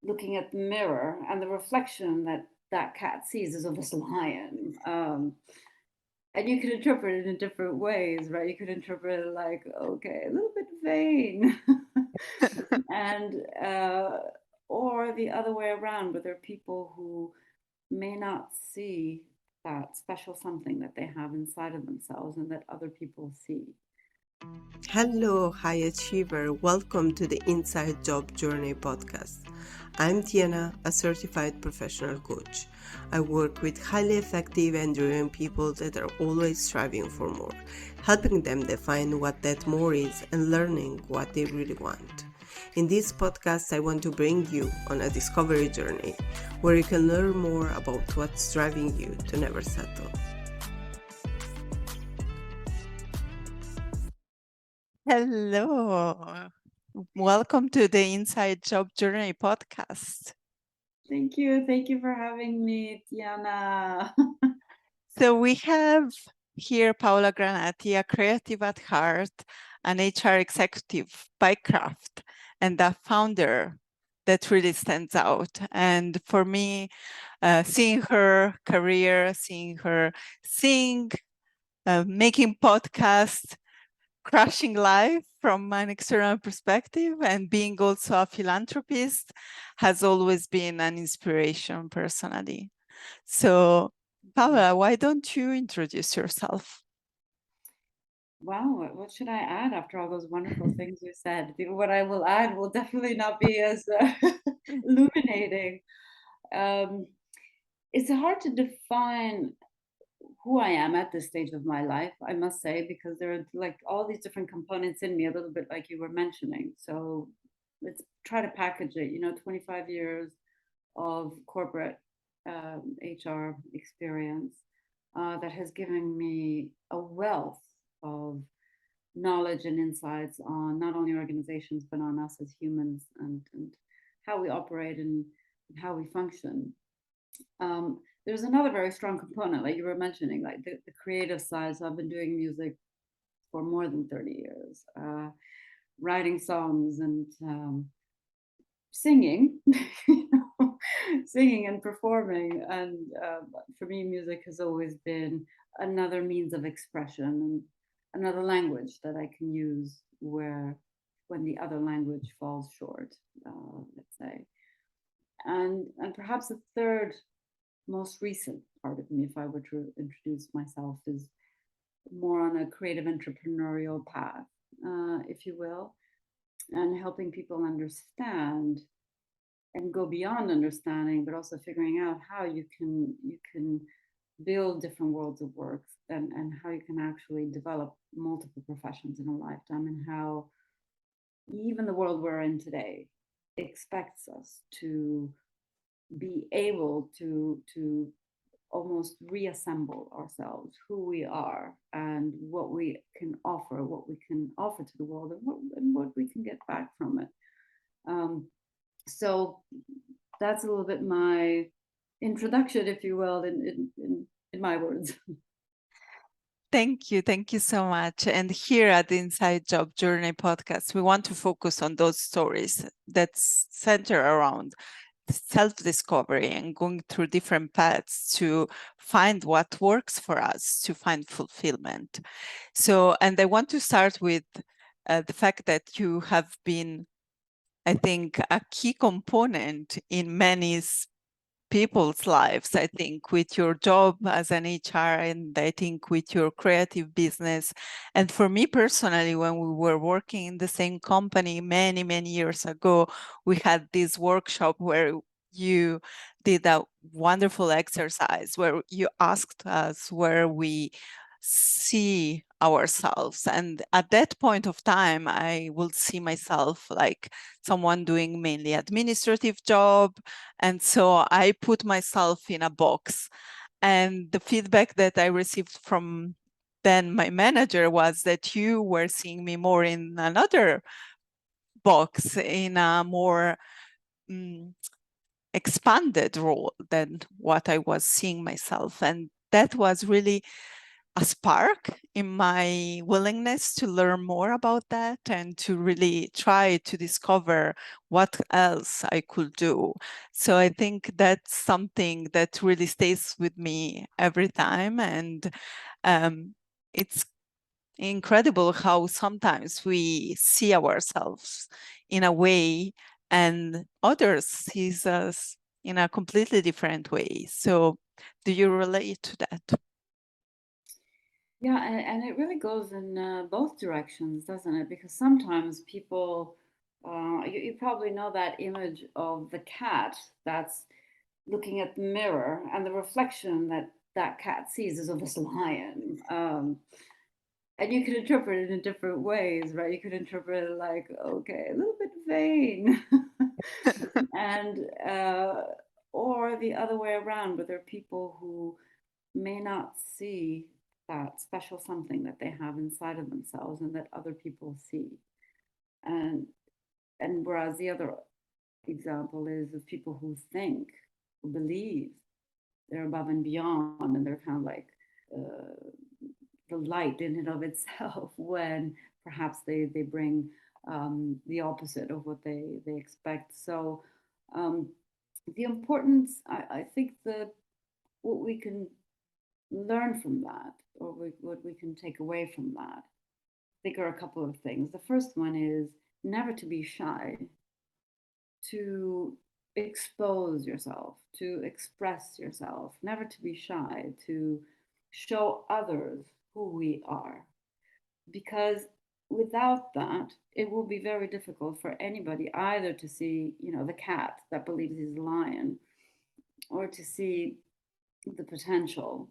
looking at the mirror, and the reflection that cat sees is of this lion. And you could interpret it in different ways, right? You could interpret it like, okay, a little bit vain, and or the other way around, where there are people who may not see that special something that they have inside of themselves and that other people see. Hello, high achiever. Welcome to the Inside Job Journey podcast. I'm Tiana, a certified professional coach. I work with highly effective and driven people that are always striving for more, helping them define what that more is and learning what they really want. In this podcast, I want to bring you on a discovery journey where you can learn more about what's driving you to never settle. Hello. Welcome to the Inside Job Journey podcast. Thank you. Thank you for having me, Tiana. So we have here Paola Granati, a creative at heart, an HR executive by craft, and a founder that really stands out. And for me, seeing her career, seeing her sing, making podcasts, crushing life from an external perspective, and being also a philanthropist has always been an inspiration personally. So, Paola, why don't you introduce yourself? Wow, what should I add after all those wonderful things you said? What I will add will definitely not be as illuminating. Um, it's hard to define who I am at this stage of my life, I must say, because there are like all these different components in me, a little bit like you were mentioning. So let's try to package it. 25 years of corporate HR experience that has given me a wealth of knowledge and insights on not only organizations but on us as humans, and how we operate and how we function. There's another very strong component, like you were mentioning, like the creative side. So I've been doing music for more than 30 years, writing songs and singing, singing and performing. And for me, music has always been another means of expression and another language that I can use where when the other language falls short, let's say. And perhaps the third most recent part of me, if I were to introduce myself, is more on a creative entrepreneurial path, if you will, and helping people understand and go beyond understanding, but also figuring out how you can build different worlds of work, and how you can actually develop multiple professions in a lifetime, and how even the world we're in today expects us to be able to almost reassemble ourselves, who we are and what we can offer to the world, and what we can get back from it. So that's a little bit my introduction, if you will, in my words. Thank you. Thank you so much. And here at the Inside Job Journey podcast, we want to focus on those stories that center around self-discovery and going through different paths to find what works for us, to find fulfillment. So, and I want to start with the fact that you have been, I think, a key component in many people's lives, I think, with your job as an HR, and I think with your creative business. And for me personally, when we were working in the same company many, many years ago, we had this workshop where you did a wonderful exercise where you asked us where we see ourselves. And at that point of time, I will see myself like someone doing mainly administrative job. And so I put myself in a box. And the feedback that I received from then my manager was that you were seeing me more in another box, in a more expanded role than what I was seeing myself. And that was really a spark in my willingness to learn more about that and to really try to discover what else I could do. So I think that's something that really stays with me every time. And it's incredible how sometimes we see ourselves in a way and others sees us in a completely different way. So do you relate to that? Yeah, and it really goes in both directions, doesn't it? Because sometimes people, you probably know that image of the cat that's looking at the mirror, and the reflection that that cat sees is of this lion. And you can interpret it in different ways, right? You could interpret it like, okay, a little bit vain, and or the other way around, where there are people who may not see that special something that they have inside of themselves and that other people see. And whereas the other example is of people who think, who believe they're above and beyond, and they're kind of like uh, the light in and of itself when perhaps they bring the opposite of what they expect. So um, the importance, I think the what we can learn from that, or what we can take away from that, I think are a couple of things. The first one is never to be shy, to expose yourself, to express yourself, never to be shy, to show others who we are. Because without that, it will be very difficult for anybody either to see, the cat that believes he's a lion, or to see the potential,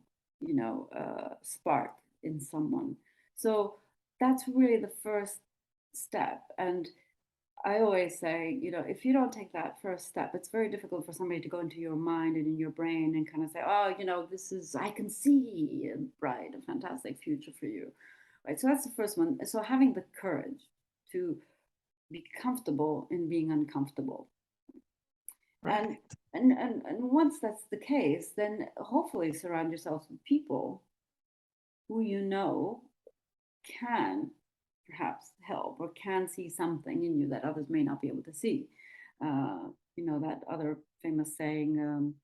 spark in someone. So that's really the first step. And I always say, if you don't take that first step, it's very difficult for somebody to go into your mind and in your brain and kind of say, oh, this is, I can see a bright, a fantastic future for you. Right. So that's the first one. So having the courage to be comfortable in being uncomfortable. Right. And once that's the case, then hopefully surround yourself with people who can perhaps help or can see something in you that others may not be able to see. That other famous saying,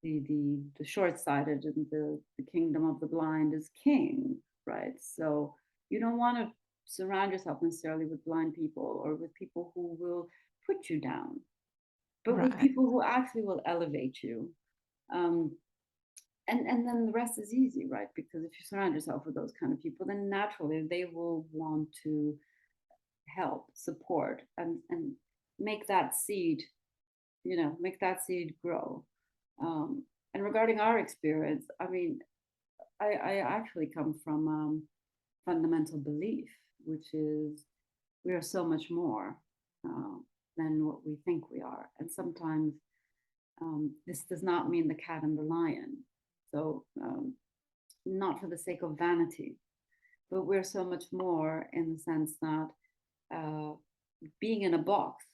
the short-sighted and the kingdom of the blind is king, right? So you don't want to surround yourself necessarily with blind people or with people who will put you down, but with Right. people who actually will elevate you. Um, and then the rest is easy, right? Because if you surround yourself with those kind of people, then naturally they will want to help, support, and make that seed, make that seed grow. And regarding our experience, I mean, I actually come from fundamental belief, which is we are so much more uh, than what we think we are. And sometimes this does not mean the cat and the lion. So, not for the sake of vanity, but we're so much more in the sense that uh, being in a box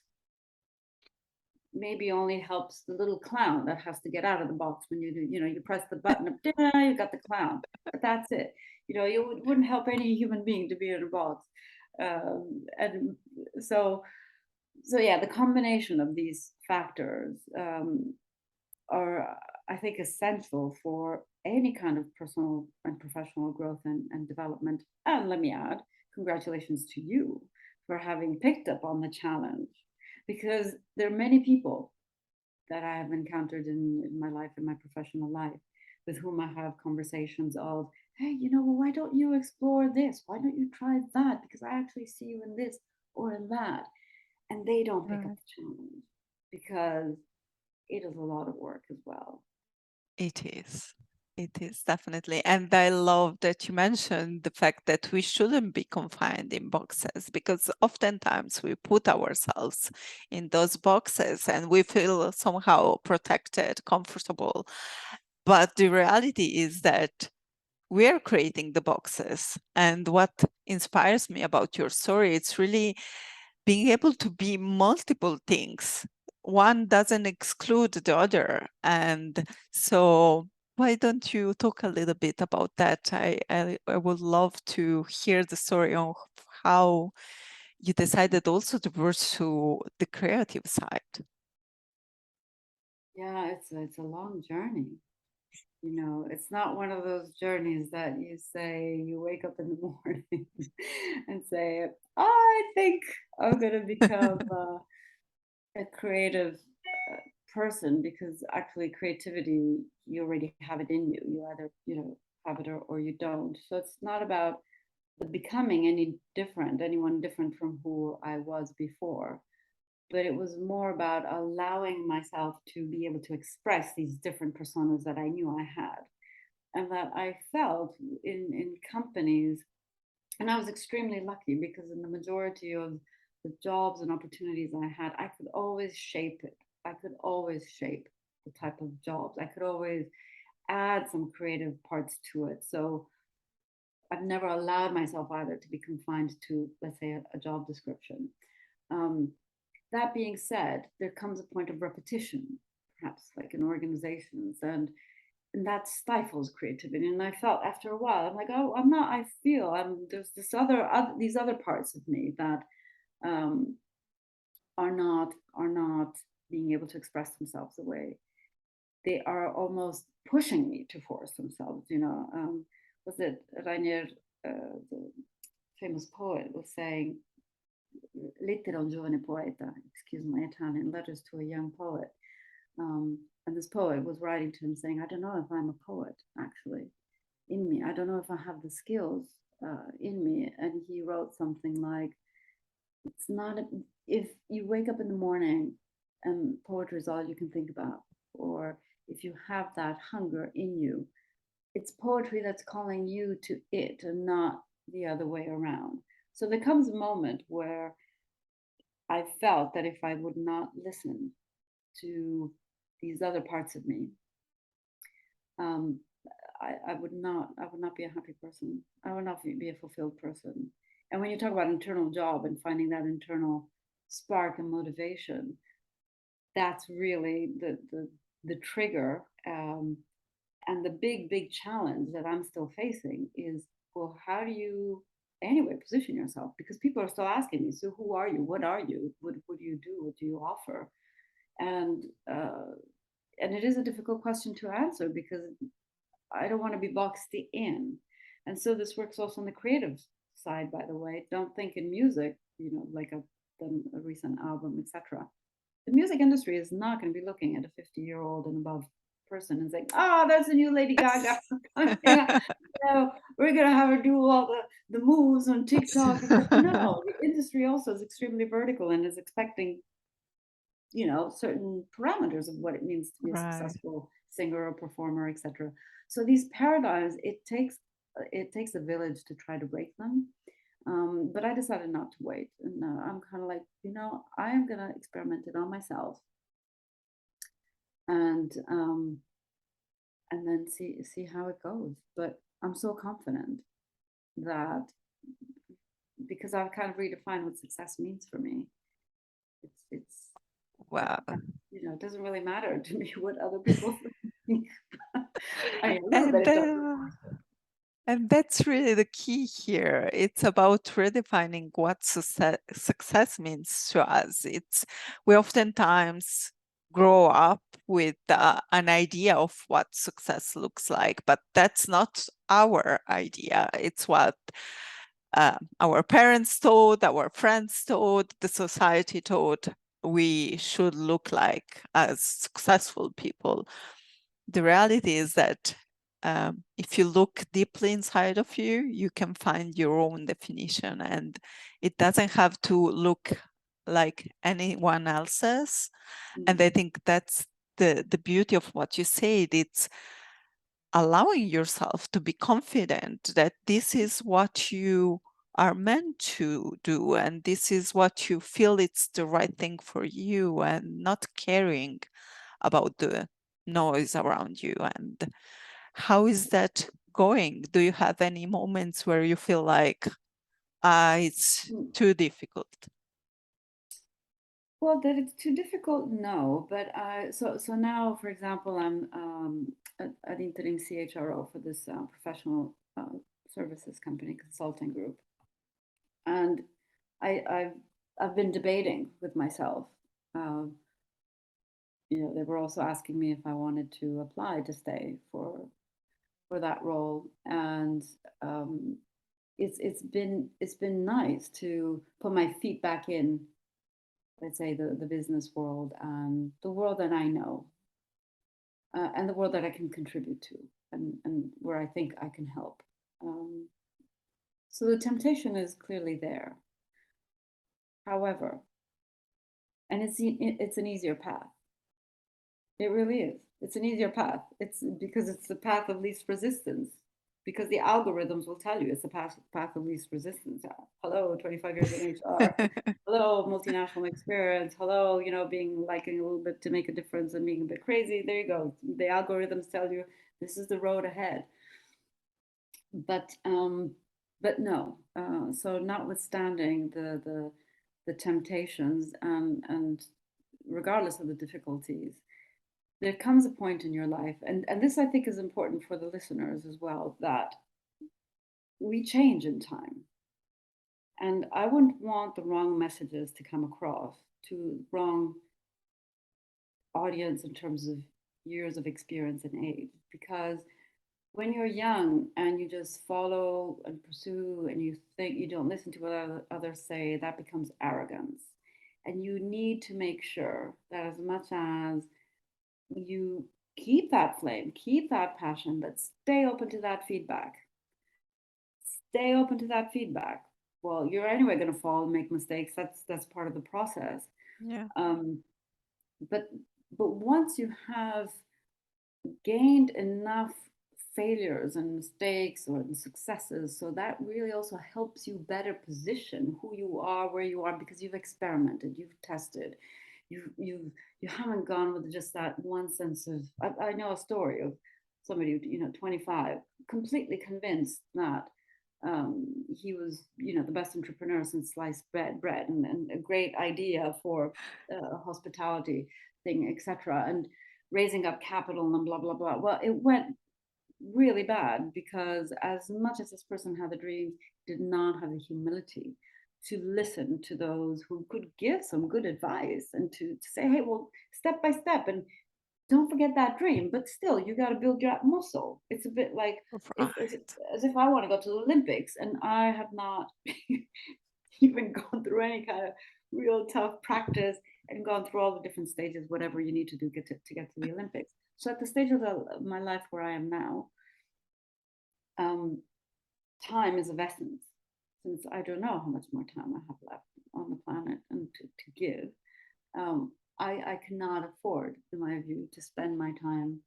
maybe only helps the little clown that has to get out of the box when you do, you press the button up, you got the clown, but that's it. You wouldn't help any human being to be in a box. And so yeah, the combination of these factors are, I think, essential for any kind of personal and professional growth and development. And let me add, congratulations to you for having picked up on the challenge, because there are many people that I have encountered in my life, in my professional life, with whom I have conversations of, hey, well, why don't you explore this? Why don't you try that? Because I actually see you in this or in that. And they don't pick up Right. the challenge because it is a lot of work as well. It is. It is definitely. And I love that you mentioned the fact that we shouldn't be confined in boxes, because oftentimes we put ourselves in those boxes and we feel somehow protected, comfortable. But the reality is that we're creating the boxes. And what inspires me about your story, it's really being able to be multiple things. One doesn't exclude the other. And so why don't you talk a little bit about that? I would love to hear the story of how you decided also to pursue the creative side. Yeah, it's a long journey. It's not one of those journeys that you say you wake up in the morning and say, "Oh, I think I'm gonna become a creative person," because actually creativity, you already have it in you. You either have it or you don't. So it's not about the becoming anyone different from who I was before, but it was more about allowing myself to be able to express these different personas that I knew I had and that I felt in companies. And I was extremely lucky because in the majority of the jobs and opportunities I had, I could always shape it. I could always shape the type of jobs. I could always add some creative parts to it. So I've never allowed myself either to be confined to, let's say, a job description. Um, that being said, there comes a point of repetition, perhaps like in organizations, and that stifles creativity. And I felt after a while, I'm like, oh, I'm not. I feel there's these other parts of me that um, are not being able to express themselves the way they are, almost pushing me to force themselves. Was it Rainier, the famous poet, was saying, "Lettera a un giovane poeta," excuse my Italian, letters to a young poet. And this poet was writing to him saying, "I don't know if I'm a poet, actually, in me. I don't know if I have the skills in me." And he wrote something like, "It's not, if you wake up in the morning and poetry is all you can think about, or if you have that hunger in you, it's poetry that's calling you to it and not the other way around." So there comes a moment where I felt that if I would not listen to these other parts of me, um, I would not be a happy person. I would not be a fulfilled person. And when you talk about internal job and finding that internal spark and motivation, that's really the trigger. And the big challenge that I'm still facing is, well, how do you anyway position yourself? Because people are still asking me, so who are you? What are you? What do you do? What do you offer? And and it is a difficult question to answer because I don't want to be boxed in. And so this works also on the creative side, by the way. Don't think in music, like I've done a recent album, etc. The music industry is not going to be looking at a 50-year-old and above person and saying, "Oh, that's a new Lady Gaga." We're going to have her do all the moves on TikTok. No, the industry also is extremely vertical and is expecting certain parameters of what it means to be a Right. successful singer or performer, etc. So these paradigms, it takes a village to try to break them. But I decided not to wait, and I'm kind of like, I am gonna experiment it on myself, and then see how it goes. But I'm so confident that, because I've kind of redefined what success means for me. It's Wow. it doesn't really matter to me what other people think. I mean, a little And bit it does. and that's really the key here. It's about redefining what success means to us. We oftentimes grow up with an idea of what success looks like, but that's not our idea. It's what our parents thought, our friends thought, the society thought we should look like as successful people. The reality is that if you look deeply inside of you, you can find your own definition, and it doesn't have to look like anyone else's. And I think that's the beauty of what you said. It's allowing yourself to be confident that this is what you are meant to do, and this is what you feel it's the right thing for you, and not caring about the noise around you. And how is that going? Do you have any moments where you feel like it's too difficult? Well, that it's too difficult, no. But so now, for example, at interim CHRO for this professional services company consulting group, and I've been debating with myself. They were also asking me if I wanted to apply to stay for that role, and it's been nice to put my feet back in, let's say, the business world and the world that I know, and the world that I can contribute to, and where I think I can help. So the temptation is clearly there. However, and it's an easier path. It really is. It's an easier path. It's because it's the path of least resistance. Because the algorithms will tell you it's the path of least resistance. Hello, 25 years in HR. Hello, multinational experience. Hello, being liking a little bit to make a difference and being a bit crazy. There you go. The algorithms tell you this is the road ahead. But no. So notwithstanding the temptations and regardless of the difficulties, there comes a point in your life, and this I think is important for the listeners as well, that we change in time. And I wouldn't want the wrong messages to come across to wrong audience in terms of years of experience and age, because when you're young and you just follow and pursue and you think you don't listen to what others say, that becomes arrogance. And you need to make sure that as much as you keep that flame, keep that passion, but stay open to that feedback. Stay open to that feedback. Well, you're anyway going to fall and make mistakes. That's part of the process. Yeah. But once you have gained enough failures and mistakes or successes, so that really also helps you better position who you are, where you are, because you've experimented, you've tested, you haven't gone with just that one sense of. I know a story of somebody, 25, completely convinced that he was, the best entrepreneur since sliced bread, and a great idea for hospitality thing, etc., and raising up capital and blah blah blah. Well, it went really bad because as much as this person had the dreams, did not have the humility to listen to those who could give some good advice and to say, hey, well, step by step, and don't forget that dream, but still you got to build your muscle. It's a bit like as if I want to go to the Olympics and I have not even gone through any kind of real tough practice and gone through all the different stages, whatever you need to do to get to the Olympics. So at the stage of my life where I am now, time is of essence, since I don't know how much more time I have left on the planet and to give. I cannot afford, in my view, to spend my time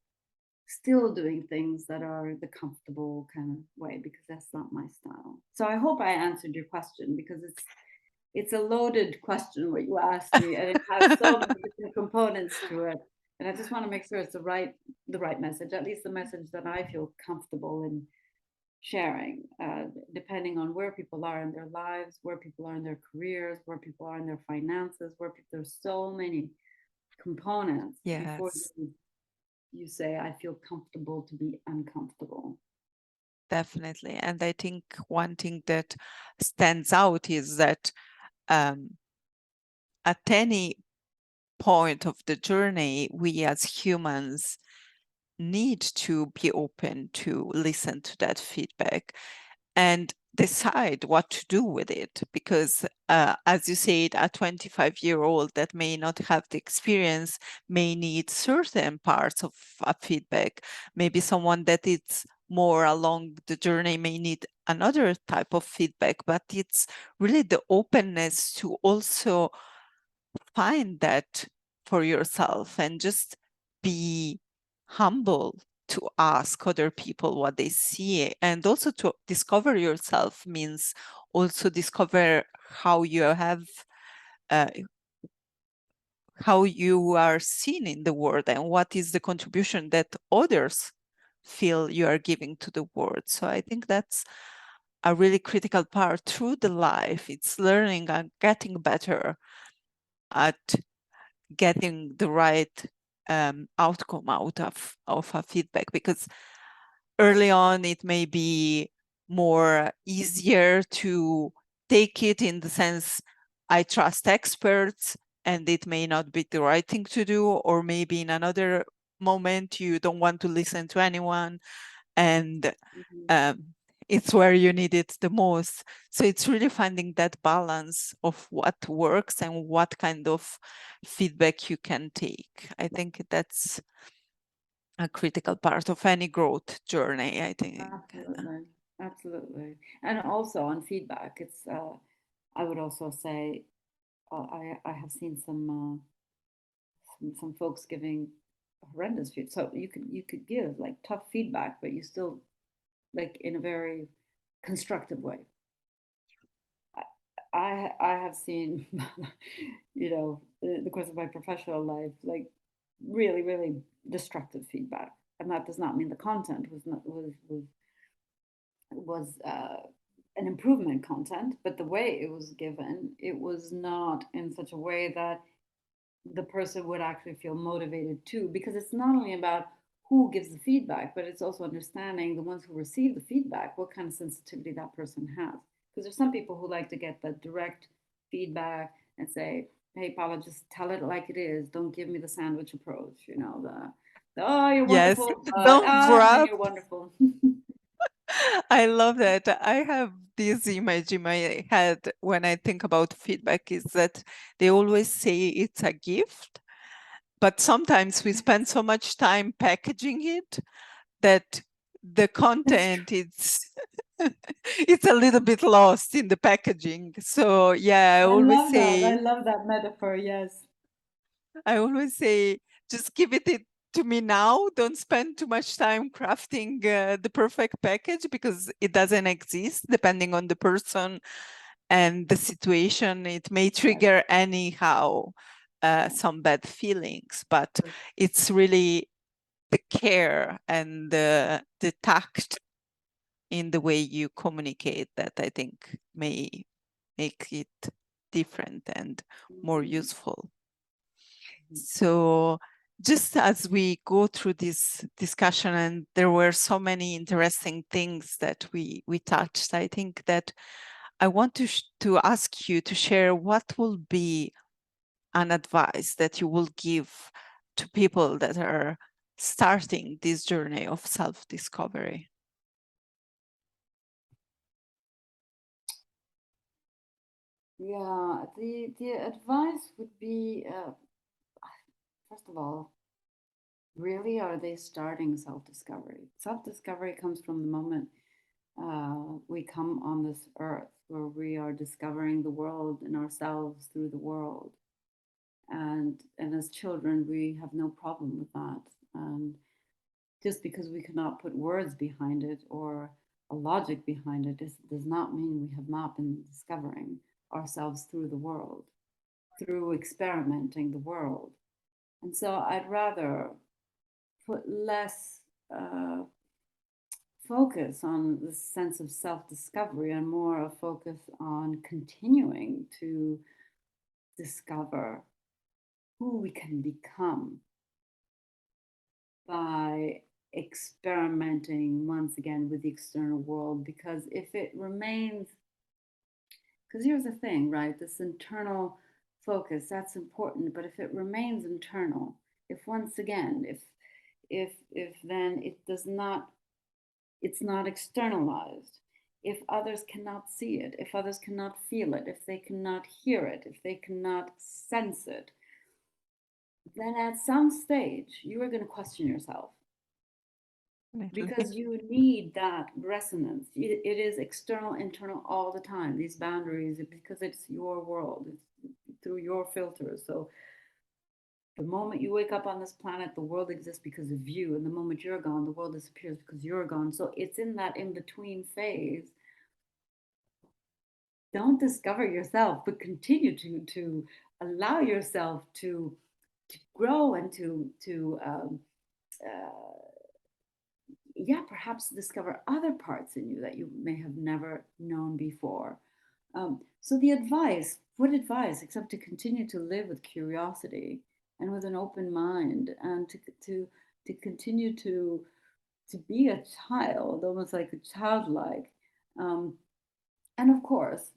still doing things that are the comfortable kind of way, because that's not my style. So I hope I answered your question, because it's a loaded question what you asked me, and it has so many different components to it. And I just want to make sure it's the right message, at least the message that I feel comfortable in sharing, depending on where people are in their lives, where people are in their careers, where people are in their finances, there's so many components before you say, I feel comfortable to be uncomfortable. Definitely. And I think one thing that stands out is that at any point of the journey, we as humans need to be open to listen to that feedback and decide what to do with it. Because as you said, a 25-year-old that may not have the experience may need certain parts of a feedback. Maybe someone that is more along the journey may need another type of feedback, but it's really the openness to also find that for yourself and just be humble to ask other people what they see, and also to discover yourself means also discover how you have how you are seen in the world and what is the contribution that others feel you are giving to the world. So I think that's a really critical part through the life. It's learning and getting better at getting the right outcome out of a feedback, because early on it may be more easier to take it in the sense, I trust experts, and it may not be the right thing to do, or maybe in another moment you don't want to listen to anyone, and it's where you need it the most. So it's really finding that balance of what works and what kind of feedback you can take. I think that's a critical part of any growth journey, I think. Absolutely. And also on feedback, it's, I would also say, I have seen some folks giving horrendous feedback. So you could give like tough feedback, but you still, like, in a very constructive way. I have seen, in the course of my professional life, like really, really destructive feedback. And that does not mean the content was an improvement content, but the way it was given, it was not in such a way that the person would actually feel motivated to, because it's not only about who gives the feedback, but it's also understanding the ones who receive the feedback, what kind of sensitivity that person has. Because there's some people who like to get the direct feedback and say, hey, Paula, just tell it like it is. Don't give me the sandwich approach, oh, you're Yes, wonderful, but don't and then wrap. you're wonderful. I love that. I have this image in my head when I think about feedback, is that they always say it's a gift, but sometimes we spend so much time packaging it that the content is it's a little bit lost in the packaging. So yeah, I love that metaphor. Yes. I always say, just give it to me now. Don't spend too much time crafting the perfect package, because it doesn't exist. Depending on the person and the situation, it may trigger anyhow some bad feelings, but it's really the care and the tact in the way you communicate that I think may make it different and more useful. So just as we go through this discussion, and there were so many interesting things that we touched, I think that I want to ask you to share what will be an advice that you will give to people that are starting this journey of self-discovery. Yeah, the advice would be, first of all, really, are they starting self-discovery? Self-discovery comes from the moment we come on this earth, where we are discovering the world and ourselves through the world. And as children, we have no problem with that. And just because we cannot put words behind it or a logic behind it, does not mean we have not been discovering ourselves through the world, through experimenting the world. And so I'd rather put less focus on the sense of self-discovery and more a focus on continuing to discover who we can become by experimenting once again with the external world. Because if it remains, because here's the thing, right? This internal focus, that's important, but if it remains internal, if once again, if then it does not, it's not externalized, if others cannot see it, if others cannot feel it, if they cannot hear it, if they cannot sense it, then at some stage you are going to question yourself, because you need that resonance. It is external, internal all the time, these boundaries, because it's your world, it's through your filters. So the moment you wake up on this planet, the world exists because of you, and the moment you're gone, the world disappears because you're gone. So it's in that in-between phase. Don't discover yourself, but continue to allow yourself to grow and yeah, perhaps discover other parts in you that you may have never known before. So the advice, what advice, except to continue to live with curiosity and with an open mind, and to continue to be a child, almost like a childlike, and of course,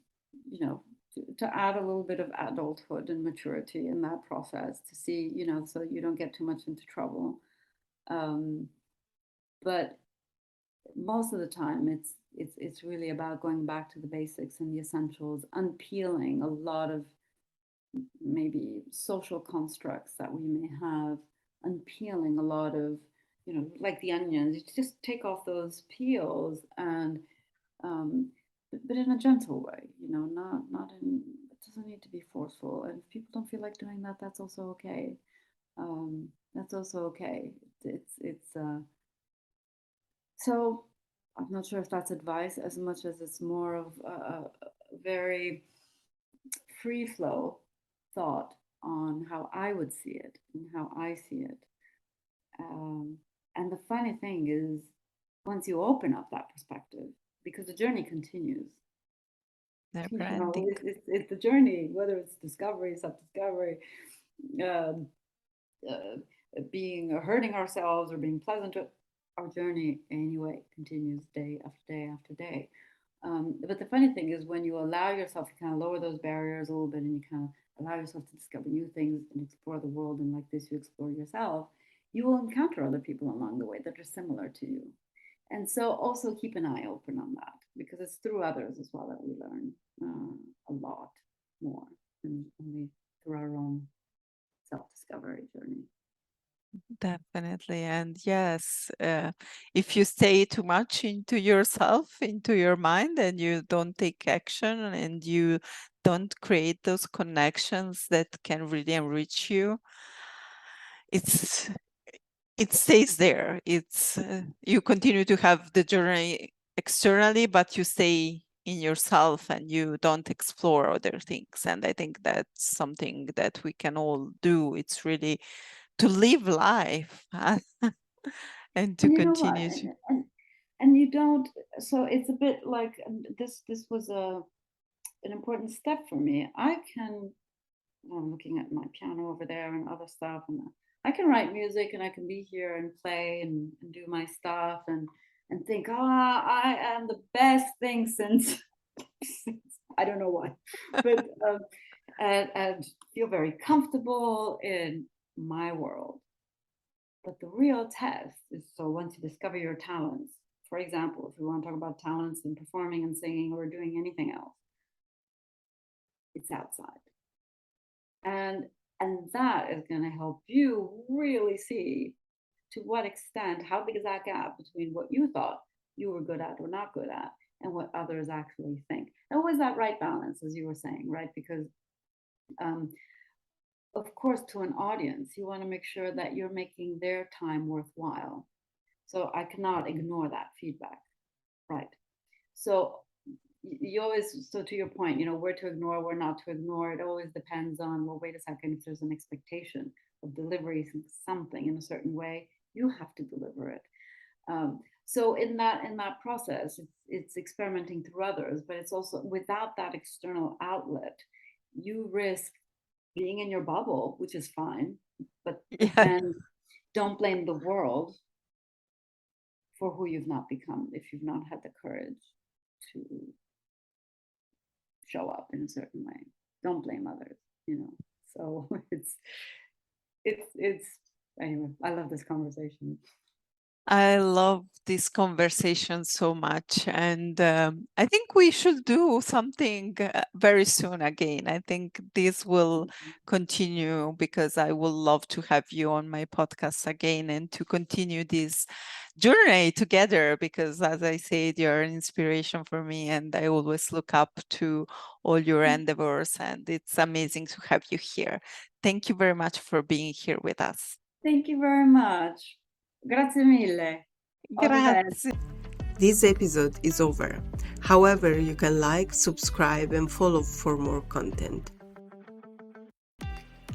to add a little bit of adulthood and maturity in that process, to see, so you don't get too much into trouble. But most of the time, it's really about going back to the basics and the essentials, unpeeling a lot of maybe social constructs that we may have, unpeeling a lot of, like the onions. You just take off those peels, and but in a gentle way, not in. It doesn't need to be forceful. And if people don't feel like doing that, that's also okay. That's also okay. It's so I'm not sure if that's advice as much as it's more of a very free flow thought on how I would see it and how I see it. And the funny thing is, once you open up that perspective, because the journey continues. Never ending. It's the journey, whether it's discovery, self-discovery, being hurting ourselves or being pleasant. Our journey anyway continues day after day after day. But the funny thing is, when you allow yourself to kind of lower those barriers a little bit, and you kind of allow yourself to discover new things and explore the world, and like this, you explore yourself, you will encounter other people along the way that are similar to you. And so also keep an eye open on that, because it's through others as well that we learn a lot more than only through our own self-discovery journey. Definitely. And yes, if you stay too much into yourself, into your mind, and you don't take action, and you don't create those connections that can really enrich you, it stays there. It's you continue to have the journey externally, but you stay in yourself and you don't explore other things. And I think that's something that we can all do. It's really to live life and to continue to. And you don't. So it's a bit like this. This was an important step for me. I'm looking at my piano over there and other stuff, and I can write music, and I can be here and play and do my stuff and think, I am the best thing since I don't know why, but and feel very comfortable in my world. But the real test is, so once you discover your talents, for example, if we want to talk about talents in performing and singing or doing anything else, it's outside. And that is going to help you really see to what extent, how big is that gap between what you thought you were good at or not good at, and what others actually think. And always that right balance, as you were saying, right? Because of course, to an audience, you want to make sure that you're making their time worthwhile. So I cannot ignore that feedback, right? So you always, so to your point, where to ignore, where not to ignore, it always depends on, well, wait a second, if there's an expectation of delivery something in a certain way, you have to deliver it. So in that process, it's experimenting through others, but it's also, without that external outlet, you risk being in your bubble, which is fine, but then don't blame the world for who you've not become if you've not had the courage to show up in a certain way. Don't blame others, So it's anyway, I love this conversation. I love this conversation so much, and I think we should do something very soon again. I think this will continue, because I would love to have you on my podcast again and to continue this journey together, because as I said, you're an inspiration for me, and I always look up to all your endeavors, and it's amazing to have you here. Thank you very much for being here with us. Thank you very much. Grazie mille. Grazie. This episode is over. However, you can like, subscribe, and follow for more content.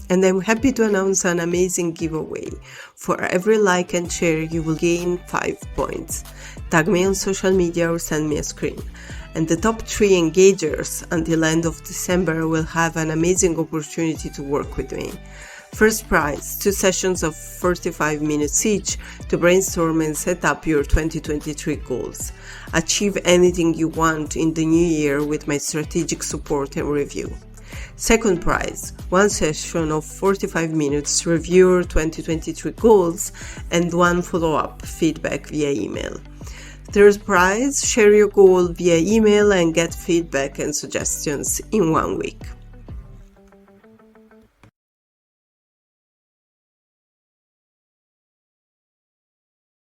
And I'm happy to announce an amazing giveaway. For every like and share, you will gain 5 points. Tag me on social media or send me a screen. And the top 3 engagers until end of December will have an amazing opportunity to work with me. First prize, 2 sessions of 45 minutes each to brainstorm and set up your 2023 goals. Achieve anything you want in the new year with my strategic support and review. Second prize, 1 session of 45 minutes to review your 2023 goals and 1 follow-up feedback via email. Third prize, share your goal via email and get feedback and suggestions in 1 week.